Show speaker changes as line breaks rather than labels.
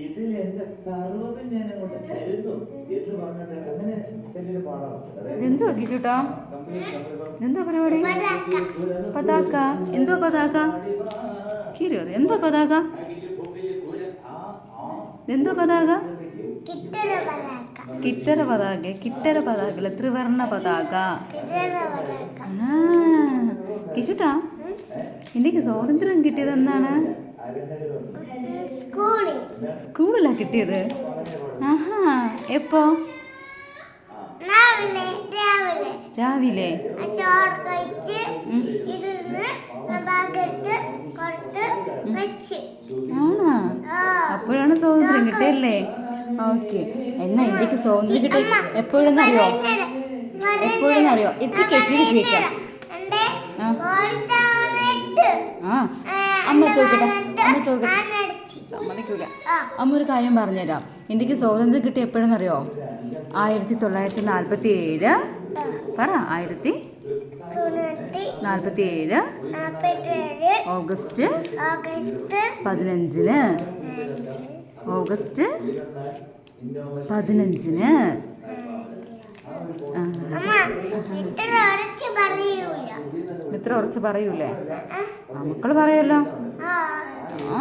ഇതിൽ എന്റെ സർവ്വതും ഞാൻ അങ്ങോട്ട് തരുന്നു എന്ന് പറഞ്ഞിട്ട് അങ്ങനെ ചെറിയൊരു പാടാണ്.
എന്തോ കിച്ചൂട്ടാ, എന്തോ പരിപാടി? പതാക എന്തോ പതാക കീറിയോ? എന്തോ പതാക? എന്തോ പതാക? കിറ്റര പതാക. കിറ്റര പതാക, ത്രിവർണ്ണ പതാക. കിശുട്ടാ, എനിക്ക് സ്വാതന്ത്ര്യം കിട്ടിയത് എന്നാണ്? സ്കൂളിലാ കിട്ടിയത്. ആഹാ, എപ്പോ? രാവിലെ. ആണോ? അപ്പോഴാണ് സ്വാതന്ത്ര്യം കിട്ടിയല്ലേ? ഓക്കെ. എന്നാ എനിക്ക് സ്വാതന്ത്ര്യം കിട്ടി എപ്പോഴെന്നറിയോ? എപ്പോഴെന്നറിയോ? എത്തിക്കെട്ടിയിട്ട് ചോദിക്കാം. അമ്മ ചോദിക്കട്ടെ, അമ്മ ചോദിക്കട്ടെ. സമ്മതിക്കൂല. അമ്മ ഒരു കാര്യം പറഞ്ഞുതരാം. എനിക്ക് സ്വാതന്ത്ര്യം കിട്ടി എപ്പോഴെന്നറിയോ? 1947. പറ. 1947 ഓഗസ്റ്റ് 15. ഓഗസ്റ്റ് 15. ഇത്ര ഉറച്ച് പറയൂലേ? മക്കള് പറയല്ലോ. ആ